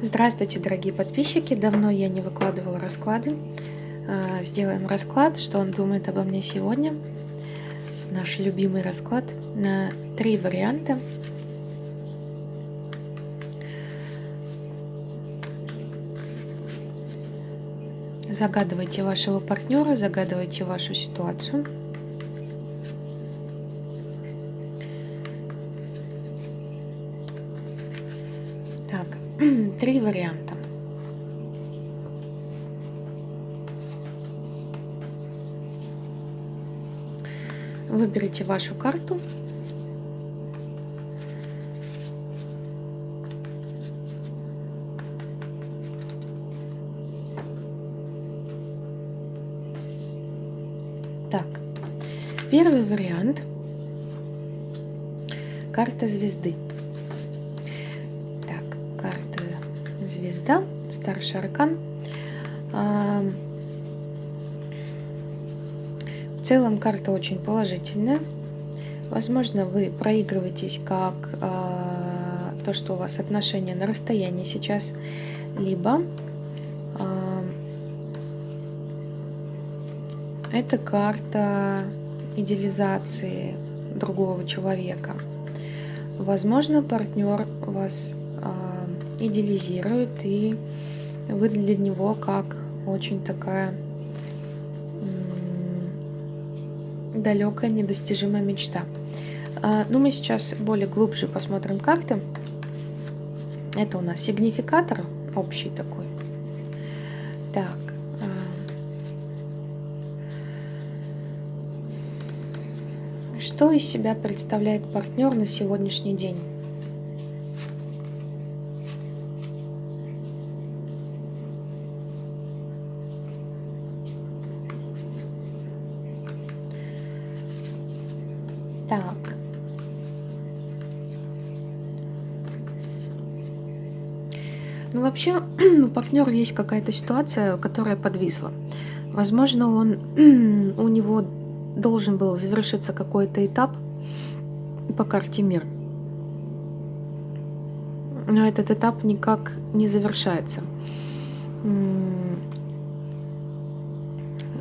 Здравствуйте, дорогие подписчики! Давно я не выкладывала расклады. Сделаем расклад, что он думает обо мне сегодня. Наш любимый расклад на 3 варианта. Загадывайте вашего партнера, загадывайте вашу ситуацию. Так, 3 варианта. Выберите вашу карту. Так, первый вариант. Карта звезды. Так, карта звезда, старший аркан. В целом карта очень положительная. Возможно, вы проигрываетесь как то, что у вас отношения на расстоянии сейчас, либо это карта идеализации другого человека. Возможно, партнер вас идеализирует, и вы для него как очень такая далекая, недостижимая мечта. Но мы сейчас более глубже посмотрим карты. Это у нас сигнификатор общий такой. Так. Что из себя представляет партнер на сегодняшний день? Так. Ну, вообще, у партнера есть какая-то ситуация, которая подвисла. Возможно, у него должен был завершиться какой-то этап по карте мир. Но этот этап никак не завершается.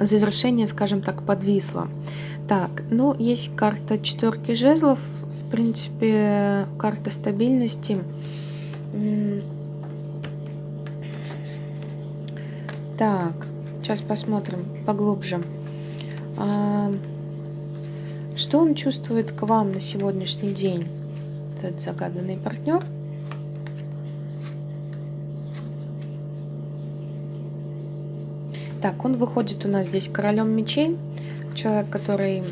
Завершение, скажем так, подвисло. Так, ну, есть карта 4 жезлов, в принципе, карта стабильности. Так, сейчас посмотрим поглубже. Что он чувствует к вам на сегодняшний день, этот загаданный партнер? Так, он выходит у нас здесь королем мечей. Человек, который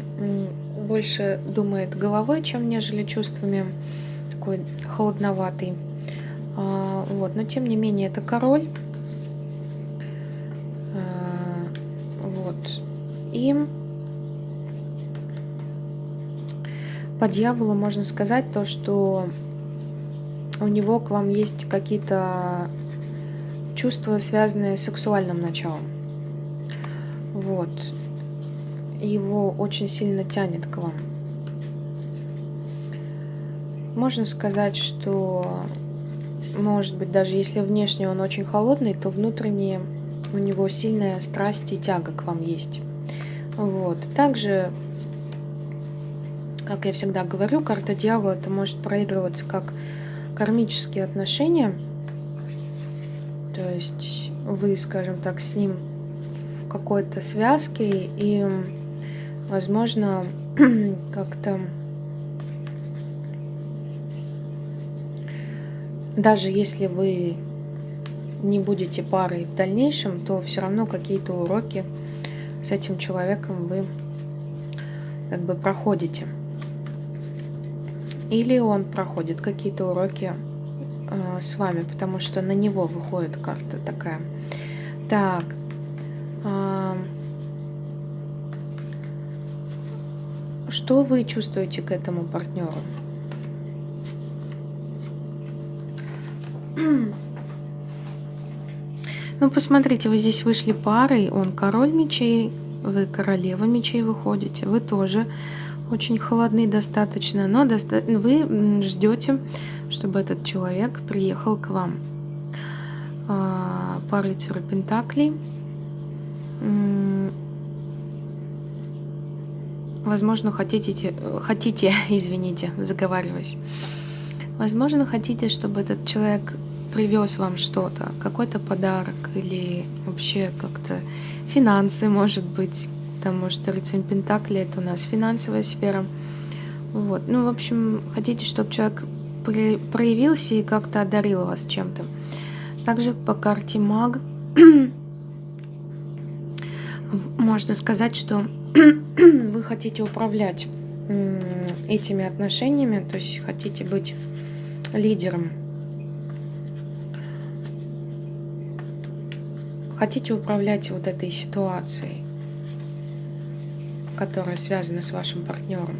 больше думает головой, чем нежели чувствами, такой холодноватый. Вот, но тем не менее это король. Вот. И по дьяволу можно сказать то, что у него к вам есть какие-то чувства, связанные с сексуальным началом. Вот. Его очень сильно тянет к вам. Можно сказать, что, может быть, даже если внешне он очень холодный, то внутренне у него сильная страсть и тяга к вам есть. Вот. Также, как я всегда говорю, карта дьявола это может проигрываться как кармические отношения. То есть вы, скажем так, с ним в какой-то связке, и, возможно, как-то даже если вы не будете парой в дальнейшем, то все равно какие-то уроки с этим человеком вы как бы проходите. Или он проходит какие-то уроки с вами, потому что на него выходит карта такая. Так. Что вы чувствуете к этому партнеру? Ну, посмотрите, вы здесь вышли парой, он король мечей, вы королева мечей выходите, вы тоже очень холодны достаточно, но вы ждете, чтобы этот человек приехал к вам. по рыцарю Пентаклей. Возможно, хотите, извините, заговариваюсь. Возможно, хотите, чтобы этот человек привез вам что-то, какой-то подарок или вообще как-то финансы, может быть, потому что рыцарь Пентаклей — это у нас финансовая сфера. Вот. Ну, в общем, хотите, чтобы человек проявился и как-то одарил вас чем-то. Также по карте Маг можно сказать, что вы хотите управлять этими отношениями, то есть хотите быть лидером. Хотите управлять вот этой ситуацией, которая связана с вашим партнером.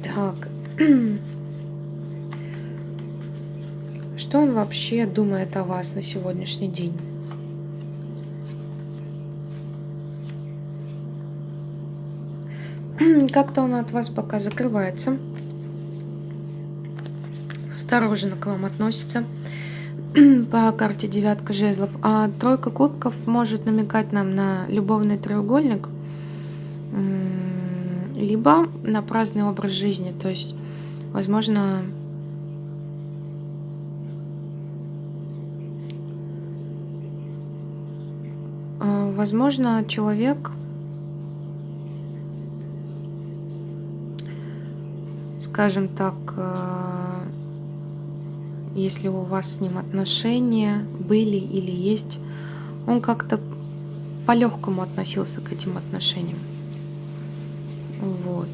Так. Что он вообще думает о вас на сегодняшний день? Как-то он от вас пока закрывается. Осторожно к вам относится. По карте девятка жезлов. А тройка кубков может намекать нам на любовный треугольник, либо на праздный образ жизни. То есть, возможно, человек, скажем так, если у вас с ним отношения были или есть, он как-то по-легкому относился к этим отношениям. Вот.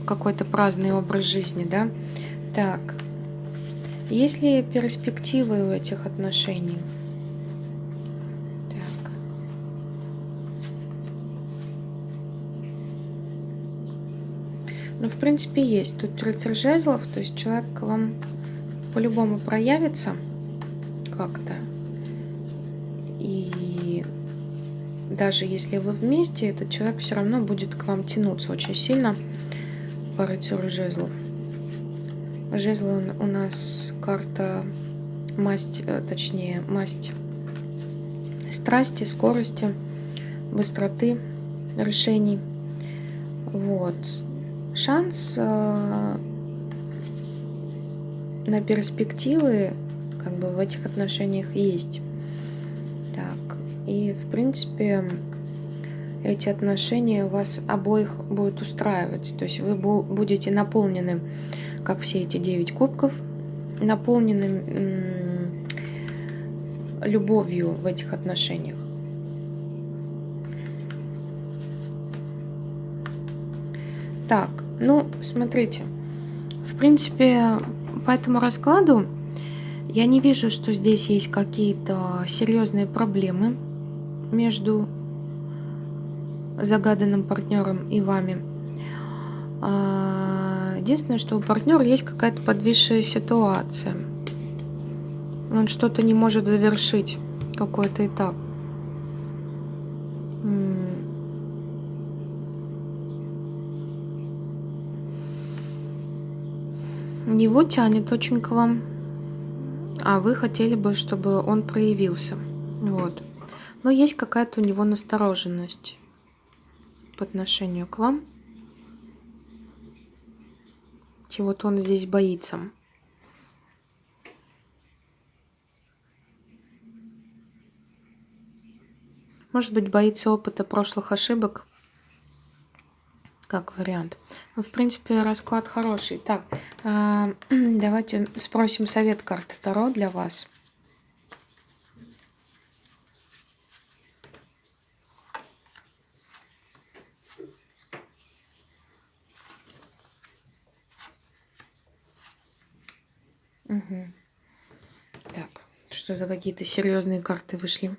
Какой-то праздный образ жизни, да? Так. Есть ли перспективы у этих отношений? Так. Ну, в принципе, есть. Тут рыцарь жезлов, то есть человек к вам по-любому проявится как-то. И даже если вы вместе, этот человек все равно будет к вам тянуться очень сильно по рыцарю жезлов. Жезлы у нас карта масть страсти, скорости, быстроты решений. Вот. Шанс на перспективы как бы в этих отношениях есть. Так. И, в принципе, эти отношения вас обоих будут устраивать. То есть вы будете наполнены, как все эти 9 кубков, наполнены любовью в этих отношениях. Так, ну, смотрите. В принципе, по этому раскладу я не вижу, что здесь есть какие-то серьезные проблемы между загаданным партнером и вами. Единственное, что у партнера есть какая-то подвисшая ситуация. Он что-то не может завершить, какой-то этап. Его тянет очень к вам, а вы хотели бы, чтобы он проявился. Вот. Но есть какая-то у него настороженность по отношению к вам. Чего-то он здесь боится. Может быть, боится опыта прошлых ошибок, как вариант. Ну, в принципе, расклад хороший. Так, давайте спросим совет карты Таро для вас. Угу. Так, что-то какие-то серьезные карты вышли.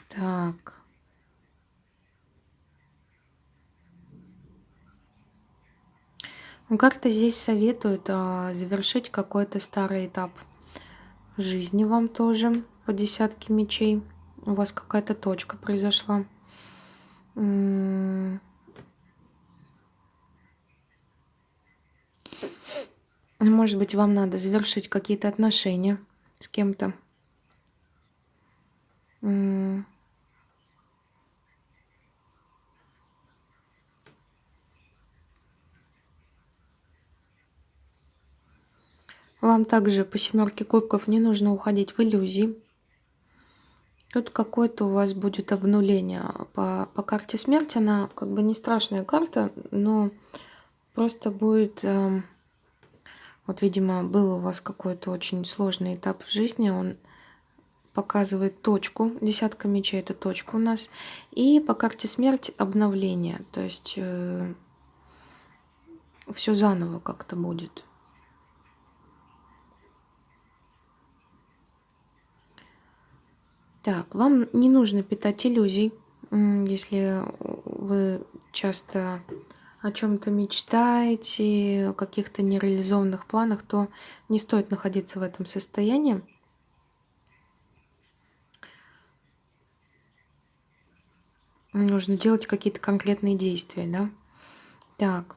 Так. Карта здесь советует завершить какой-то старый этап жизни вам тоже по десятке мечей. У вас какая-то точка произошла. М, Может быть, вам надо завершить какие-то отношения с кем-то. М, Вам также по семерке кубков не нужно уходить в иллюзии. Тут какое-то у вас будет обнуление. По карте смерти она как бы не страшная карта, но просто будет, вот, видимо, был у вас какой-то очень сложный этап в жизни, он показывает точку, десятка мечей это точка у нас, и по карте смерть обновление, то есть все заново как-то будет. Так, вам не нужно питать иллюзий, если вы часто о чем-то мечтаете, о каких-то нереализованных планах, то не стоит находиться в этом состоянии. Нужно делать какие-то конкретные действия, да? Так.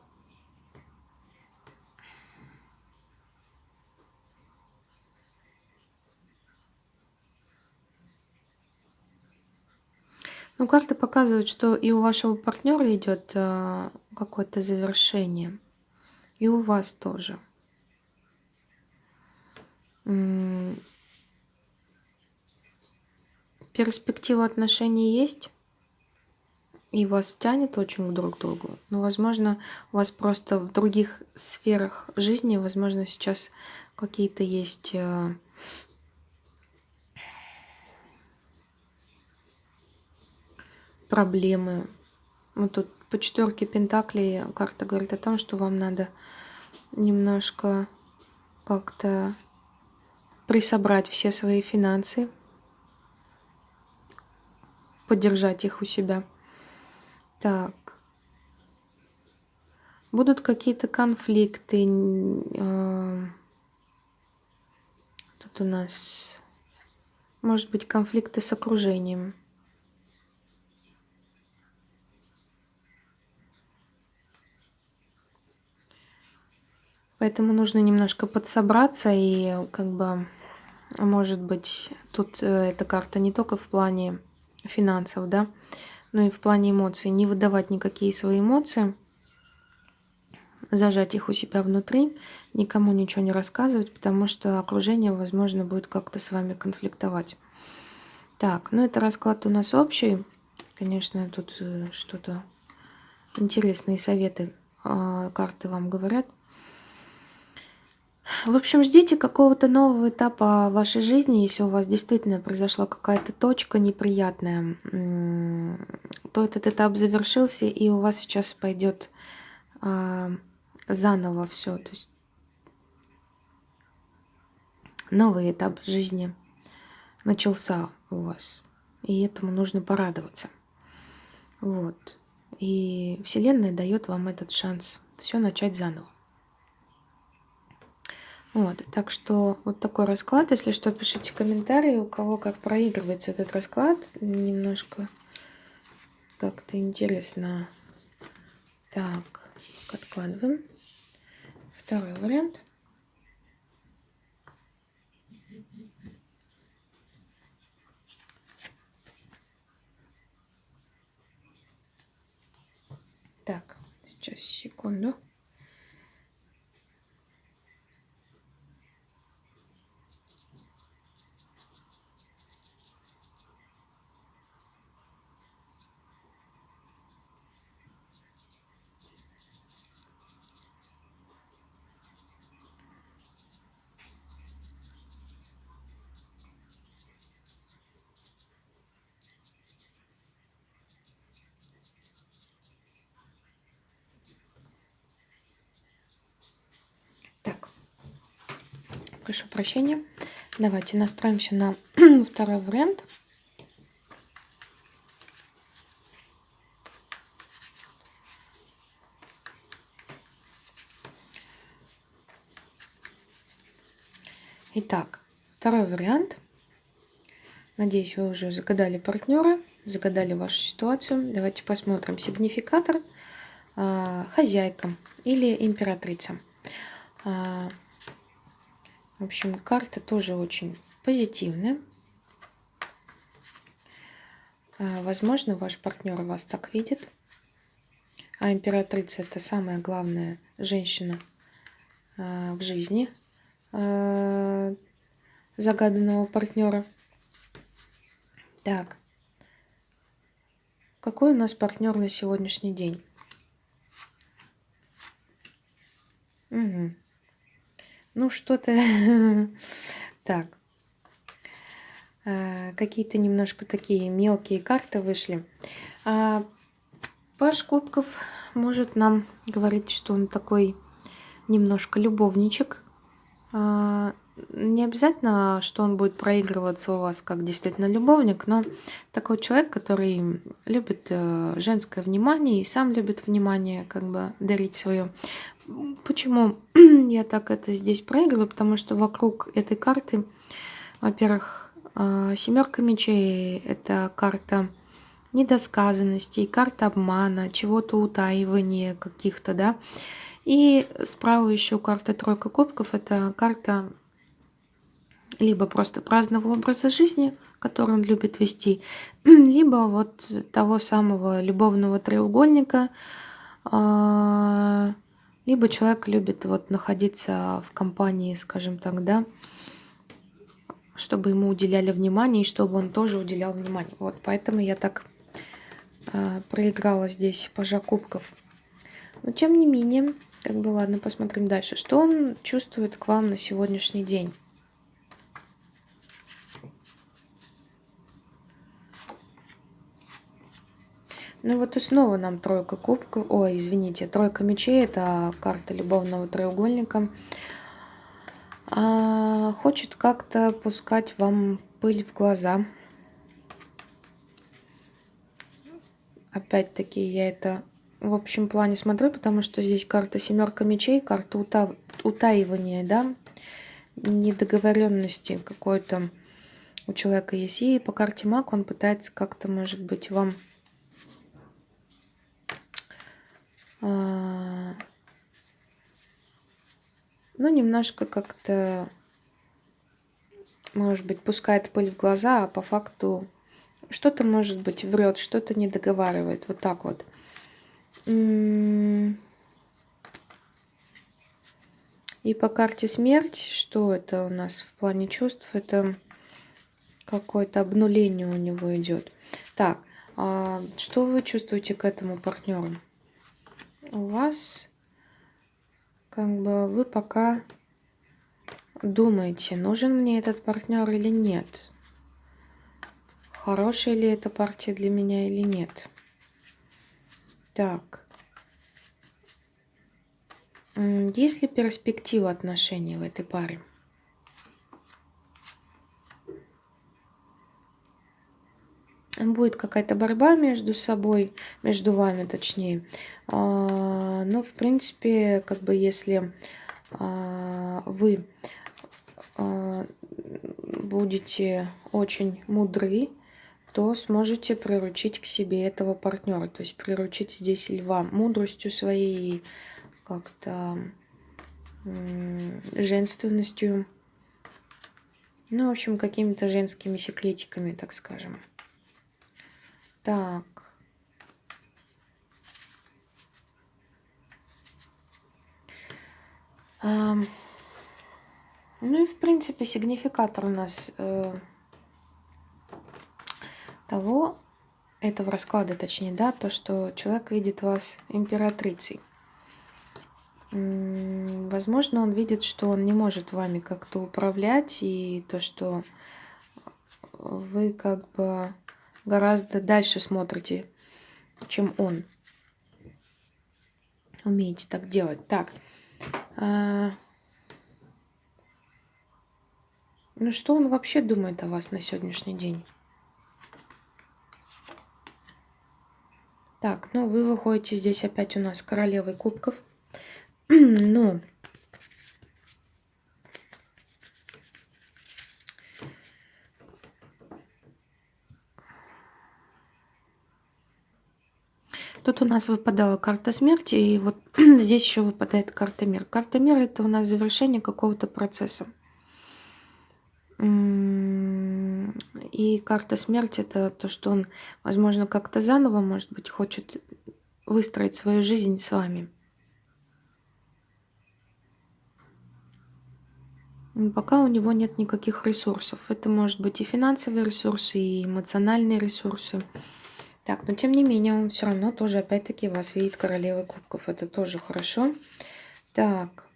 Ну, карта показывает, что и у вашего партнера идет какое-то завершение, и у вас тоже. М, Перспектива отношений есть, и вас тянет очень друг к другу. Но, возможно, у вас просто в других сферах жизни, возможно, сейчас какие-то есть проблемы. Вот тут по четверке пентаклей карта говорит о том, что вам надо немножко как-то присобрать все свои финансы, поддержать их у себя. Так, будут какие-то конфликты. Тут у нас, может быть, конфликты с окружением. Поэтому нужно немножко подсобраться и как бы, может быть, тут эта карта не только в плане финансов, да, но и в плане эмоций. Не выдавать никакие свои эмоции, зажать их у себя внутри, никому ничего не рассказывать, потому что окружение, возможно, будет как-то с вами конфликтовать. Так, ну это расклад у нас общий. Конечно, тут что-то интересные советы карты вам говорят. В общем, ждите какого-то нового этапа вашей жизни, если у вас действительно произошла какая-то точка неприятная, то этот этап завершился, и у вас сейчас пойдет заново все, то есть новый этап жизни начался у вас, и этому нужно порадоваться. Вот. И Вселенная дает вам этот шанс все начать заново. Вот, так что вот такой расклад. Если что, пишите комментарии, у кого как проигрывается этот расклад. Немножко как-то интересно. Так, откладываем. Второй вариант. Так, сейчас, секунду. Так, прошу прощения. Давайте настроимся на второй вариант. Итак, второй вариант. Надеюсь, вы уже загадали партнера, загадали вашу ситуацию. Давайте посмотрим. Сигнификатор, хозяйка или императрица. В общем, карта тоже очень позитивная. Возможно, ваш партнер вас так видит. А императрица — это самая главная женщина в жизни загаданного партнера. Так, какой у нас партнер на сегодняшний день? Угу. Ну, что-то... Так, какие-то немножко такие мелкие карты вышли. Паж кубков может нам говорить, что он такой немножко любовничек. Не обязательно, что он будет проигрываться у вас как действительно любовник, но такой человек, который любит женское внимание и сам любит внимание как бы дарить свое. Почему я так это здесь проигрываю? Потому что вокруг этой карты, во-первых, семерка мечей — это карта недосказанностей, карта обмана, чего-то утаивания каких-то, да. И справа еще карта тройка кубков. Это карта либо просто праздного образа жизни, который он любит вести, либо вот того самого любовного треугольника, либо человек любит вот находиться в компании, скажем так, да, чтобы ему уделяли внимание, и чтобы он тоже уделял внимание. Вот поэтому я так проиграла здесь пажа кубков. Но тем не менее, как бы ладно, посмотрим дальше. Что он чувствует к вам на сегодняшний день? Ну вот и снова нам тройка кубков. Ой, извините, тройка мечей — это карта любовного треугольника. Хочет как-то пускать вам пыль в глаза. Опять-таки я это в общем плане смотрю, потому что здесь карта семерка мечей, карта утаивания, да, недоговоренности какой-то у человека есть. И по карте маг он пытается как-то, может быть, вам ну, немножко как-то, может быть, пускает пыль в глаза, а по факту что-то, может быть, врет, что-то не договаривает. Вот так вот. И по карте смерть, что это у нас в плане чувств? Это какое-то обнуление у него идет. Так, что вы чувствуете к этому партнеру? У вас как бы вы пока думаете, нужен мне этот партнер или нет. Хорошая ли эта партия для меня или нет. Так. Есть ли перспектива отношений в этой паре? Будет какая-то борьба между собой, между вами точнее. Но, в принципе, как бы если вы будете очень мудры, то сможете приручить к себе этого партнера. То есть приручить здесь льва мудростью своей, как-то женственностью. Ну, в общем, какими-то женскими секретиками, так скажем. Так. Ну и, в принципе, сигнификатор у нас того, этого расклада, точнее, да, то, что человек видит вас императрицей. Возможно, он видит, что он не может вами как-то управлять, и то, что вы как бы гораздо дальше смотрите, чем он. Умеете так делать. Так. Ну, что он вообще думает о вас на сегодняшний день? Так, ну, вы выходите здесь опять у нас королевой кубков. Ну, Тут у нас выпадала карта смерти, и вот здесь еще выпадает карта мир. Карта мира — это у нас завершение какого-то процесса. И карта смерти — это то, что он, возможно, как-то заново, может быть, хочет выстроить свою жизнь с вами. Пока у него нет никаких ресурсов. Это может быть и финансовые ресурсы, и эмоциональные ресурсы. Так, но тем не менее, он все равно тоже, опять-таки, вас видит королевой кубков. Это тоже хорошо. Так.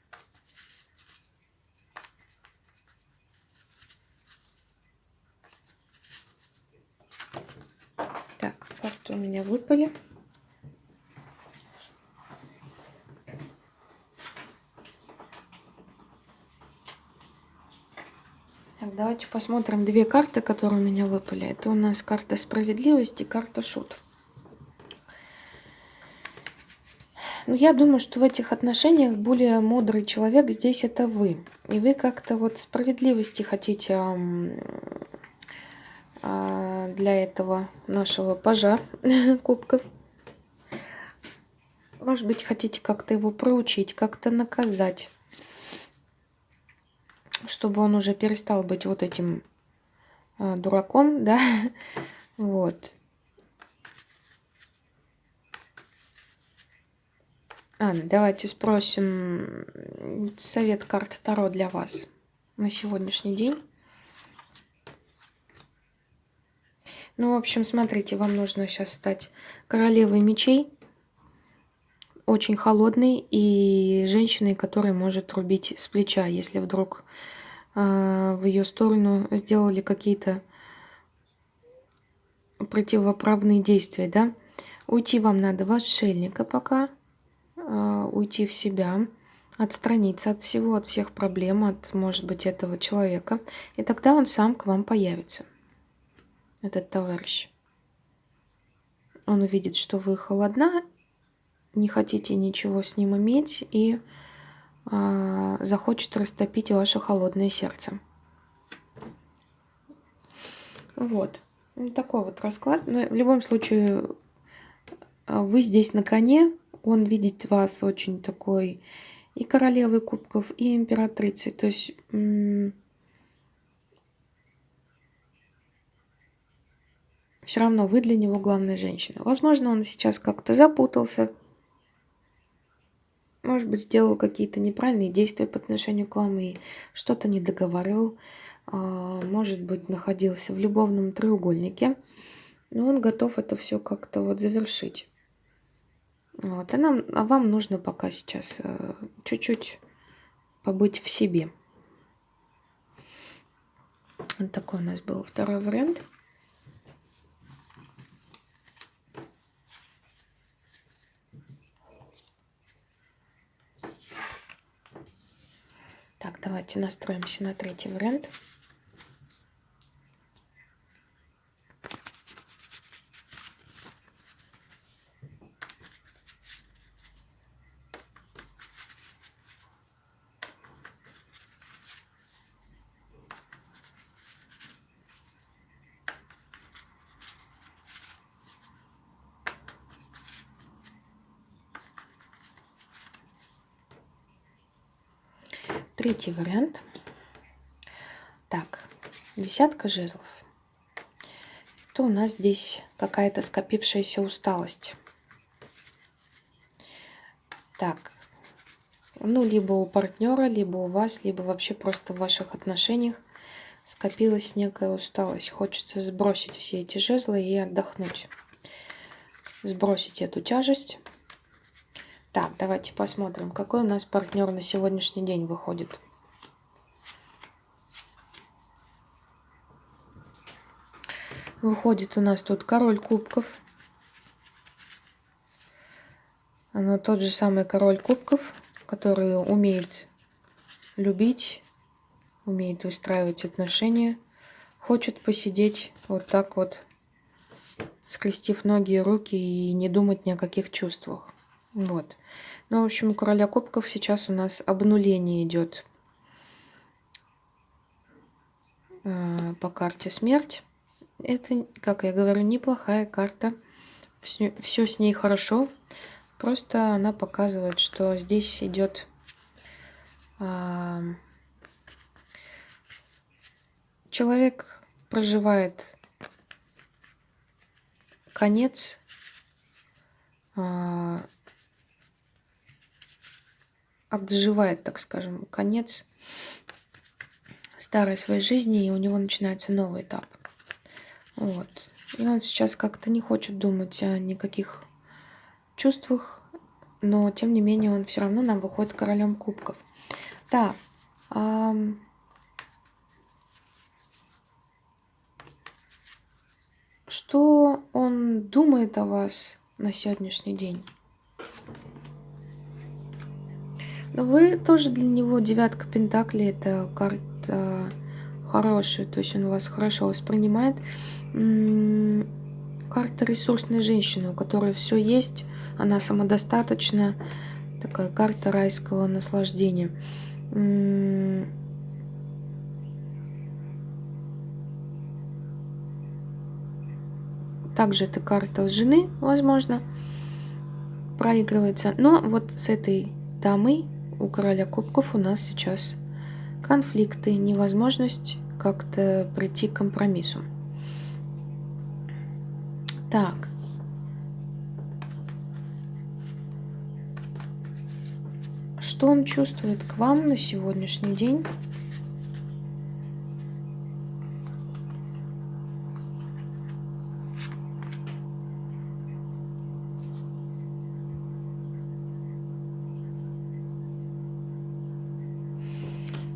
Так, карты у меня выпали. Так, давайте посмотрим две карты, которые у меня выпали. Это у нас карта справедливости и карта шут. Ну, я думаю, что в этих отношениях более мудрый человек здесь это вы. И вы как-то вот справедливости хотите для этого нашего пажа кубков. Может быть, хотите как-то его проучить, как-то наказать, чтобы он уже перестал быть вот этим дураком, да, вот. Давайте спросим совет карт Таро для вас на сегодняшний день. Ну, в общем, смотрите, вам нужно сейчас стать королевой мечей, очень холодной и женщиной, которая может рубить с плеча, если вдруг в ее сторону сделали какие-то противоправные действия, да. Уйти вам надо в отшельника пока, уйти в себя, отстраниться от всего, от всех проблем, от, может быть, этого человека. И тогда он сам к вам появится, этот товарищ. Он увидит, что вы холодна, не хотите ничего с ним иметь и захочет растопить ваше холодное сердце. Вот. Такой вот расклад. Но в любом случае, вы здесь на коне. Он видит вас очень такой и королевой кубков, и императрицей. То есть все равно вы для него главная женщина. Возможно, он сейчас как-то запутался. Может быть, сделал какие-то неправильные действия по отношению к вам и что-то не договаривал. Может быть, находился в любовном треугольнике. Но он готов это все как-то вот завершить. Вот. А вам нужно пока сейчас чуть-чуть побыть в себе. Вот такой у нас был второй вариант. Так, давайте настроимся на третий вариант. Третий вариант. Так, десятка жезлов. То у нас здесь какая-то скопившаяся усталость. Так, ну, либо у партнера, либо у вас, либо вообще просто в ваших отношениях скопилась некая усталость. Хочется сбросить все эти жезлы и отдохнуть. Сбросить эту тяжесть. Так, давайте посмотрим, какой у нас партнер на сегодняшний день выходит. Выходит у нас тут король кубков. Оно тот же самый король кубков, который умеет любить, умеет выстраивать отношения, хочет посидеть вот так вот, скрестив ноги и руки и не думать ни о каких чувствах. Вот. Ну, в общем, у короля кубков сейчас у нас обнуление идет по карте смерть. Это, как я говорю, неплохая карта все с ней хорошо. Просто она показывает, что здесь идет человек проживает конец отживает, так скажем, конец старой своей жизни, и у него начинается новый этап. Вот. И он сейчас как-то не хочет думать о никаких чувствах, но тем не менее он все равно нам выходит королем кубков. Так. Что он думает о вас на сегодняшний день? Но вы тоже для него девятка пентаклей, это карта хорошая, то есть он вас хорошо воспринимает. Карта ресурсной женщины, у которой все есть, она самодостаточна, такая карта райского наслаждения. Также эта карта жены, возможно, проигрывается. Но вот с этой дамой у короля кубков у нас сейчас конфликты, невозможность как-то прийти к компромиссу. Так. Что он чувствует к вам на сегодняшний день?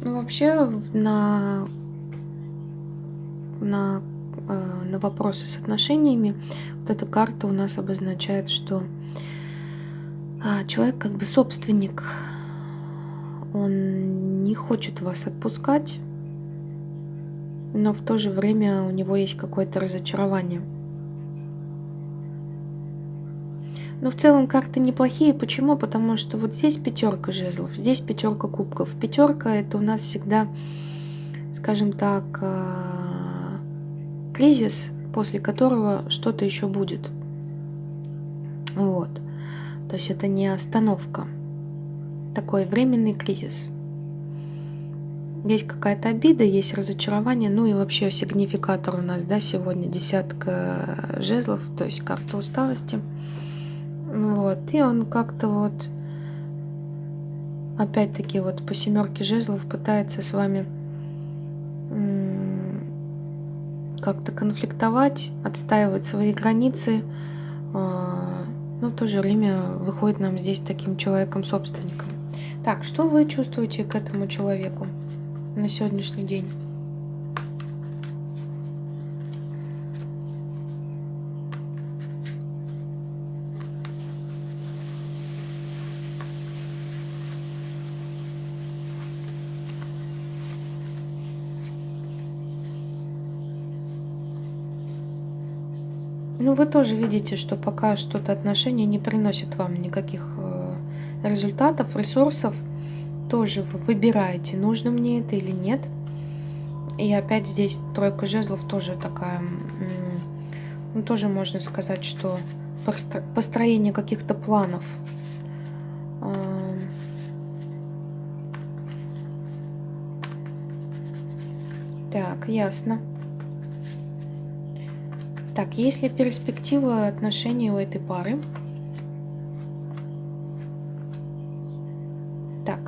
Ну, вообще, на вопросы с отношениями вот эта карта у нас обозначает, что человек как бы собственник, он не хочет вас отпускать, но в то же время у него есть какое-то разочарование. Но в целом карты неплохие. Почему? Потому что вот здесь пятерка жезлов, здесь пятерка кубков. Пятерка это у нас всегда, скажем так, кризис, после которого что-то еще будет. Вот. То есть это не остановка. Такой временный кризис. Есть какая-то обида, есть разочарование, ну и вообще сигнификатор у нас, да, сегодня десятка жезлов, то есть карта усталости. Вот, и он как-то вот, опять-таки вот по семерке жезлов пытается с вами как-то конфликтовать, отстаивать свои границы, но в то же время выходит нам здесь таким человеком-собственником. Так, что вы чувствуете к этому человеку на сегодняшний день? Ну, вы тоже видите, что пока что-то отношения не приносит вам никаких результатов, ресурсов. Тоже вы выбираете, нужно мне это или нет. И опять здесь тройка жезлов тоже такая, ну, тоже можно сказать, что построение каких-то планов. Так, ясно. Так, есть ли перспектива отношений у этой пары? Так.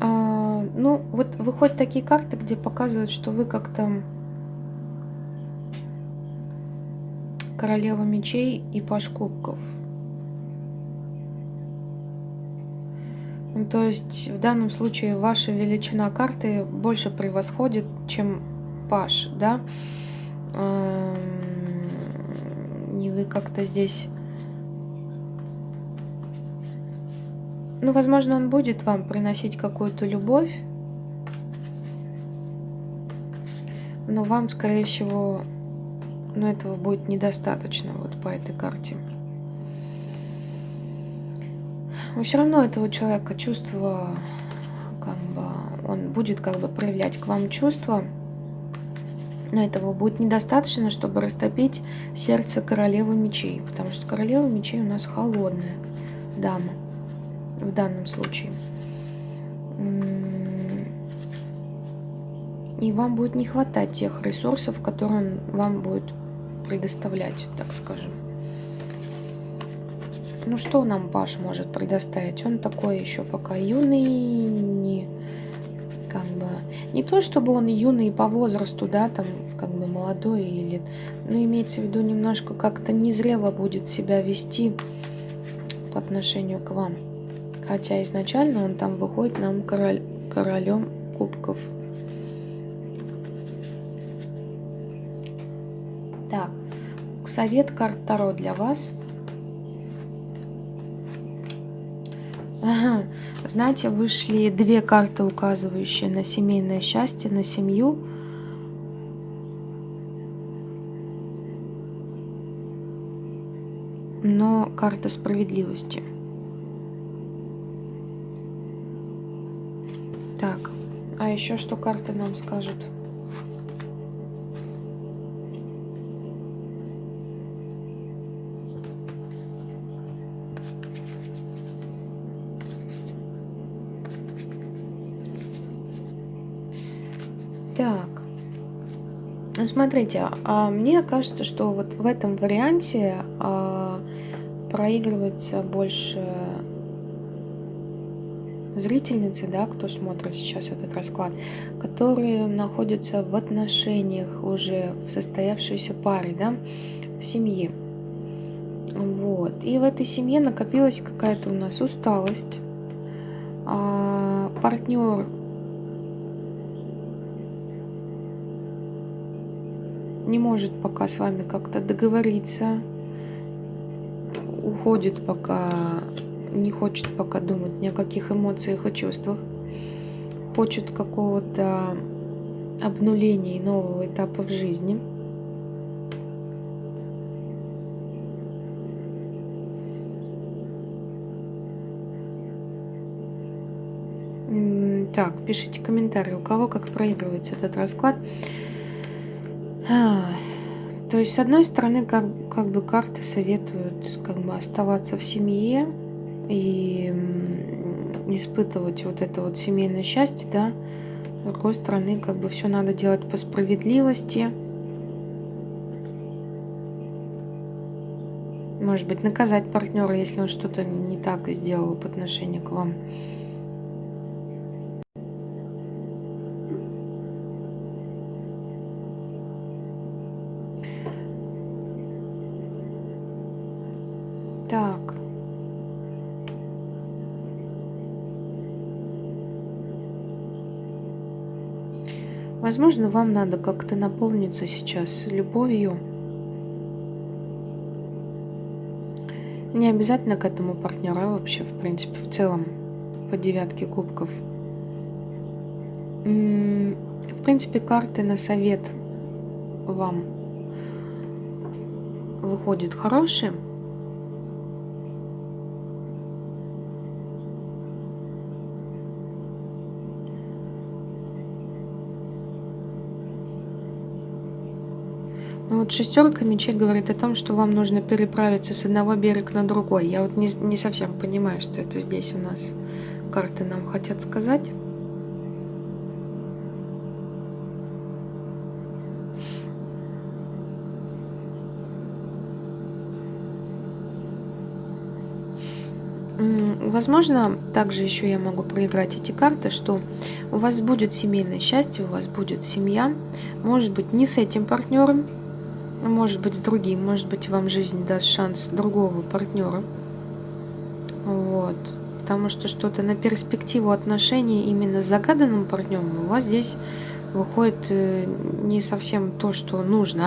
Ну, вот выходят такие карты, где показывают, что вы как-то королева мечей и паж кубков. Ну, то есть в данном случае ваша величина карты больше превосходит, чем паж, да? И вы как-то здесь... Ну, возможно, он будет вам приносить какую-то любовь, но вам, скорее всего, ну, этого будет недостаточно вот по этой карте. Но все равно этого человека чувство, как бы, он будет как бы проявлять к вам чувства, но этого будет недостаточно, чтобы растопить сердце королевы мечей, потому что королева мечей у нас холодная дама в данном случае. И вам будет не хватать тех ресурсов, которые он вам будет предоставлять, так скажем. Ну что нам Паш может предоставить? Он такой еще пока юный, не то чтобы он юный по возрасту, да, там как бы молодой или, но имеется в виду немножко как-то незрело будет себя вести по отношению к вам. Хотя изначально он там выходит нам королем кубков. Так, совет карт Таро для вас. Ага. Знаете, вышли две карты, указывающие на семейное счастье, на семью. Но карта справедливости. Так, а еще что карты нам скажут? Так, ну смотрите, мне кажется, что вот в этом варианте проигрывается больше зрительницы, да, кто смотрит сейчас этот расклад, которые находятся в отношениях уже в состоявшейся паре, да, в семье. Вот. И в этой семье накопилась какая-то у нас усталость. Партнер не может пока с вами как-то договориться, уходит пока, не хочет пока думать ни о каких эмоциях и чувствах, хочет какого-то обнуления и нового этапа в жизни. Так, пишите комментарии, у кого как проигрывается этот расклад. То есть, с одной стороны, как бы карты советуют как бы оставаться в семье и испытывать вот это вот семейное счастье, да. С другой стороны, как бы все надо делать по справедливости. Может быть, наказать партнера, если он что-то не так сделал по отношению к вам. Так. Возможно, вам надо как-то наполниться сейчас любовью. Не обязательно к этому партнеру, а вообще, в принципе, в целом, по девятке кубков. В принципе, карты на совет вам выходят хорошие. Ну вот шестерка мечей говорит о том, что вам нужно переправиться с одного берега на другой. Я вот не совсем понимаю, что это здесь у нас карты нам хотят сказать. Возможно, также еще я могу проиграть эти карты, что у вас будет семейное счастье, у вас будет семья, может быть, не с этим партнером, может быть, с другим, может быть, вам жизнь даст шанс другого партнера. Вот. Потому что что-то на перспективу отношений именно с загаданным партнером у вас здесь выходит не совсем то, что нужно.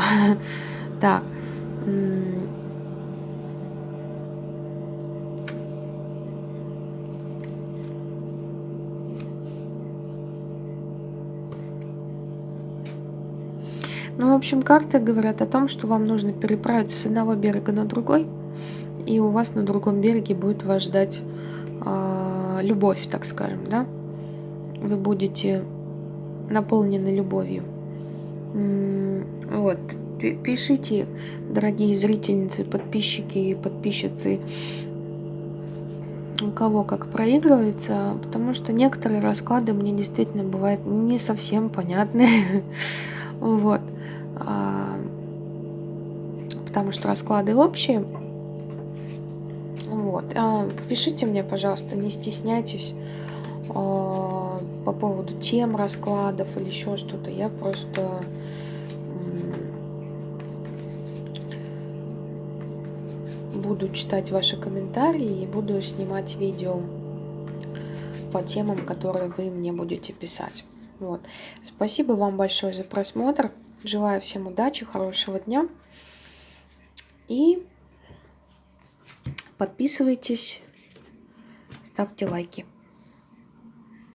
Так. Ну, в общем, карты говорят о том, что вам нужно переправиться с одного берега на другой, и у вас на другом береге будет вас ждать любовь, так скажем, да? Вы будете наполнены любовью. Вот. Пишите, дорогие зрительницы, подписчики и подписчицы, у кого как проигрывается, потому что некоторые расклады мне действительно бывают не совсем понятны. Вот. Потому что расклады общие. Вот. Пишите мне, пожалуйста, не стесняйтесь по поводу тем раскладов или еще что-то. Я просто буду читать ваши комментарии и буду снимать видео по темам, которые вы мне будете писать. Вот. Спасибо вам большое за просмотр. Желаю всем удачи, хорошего дня. И подписывайтесь, ставьте лайки.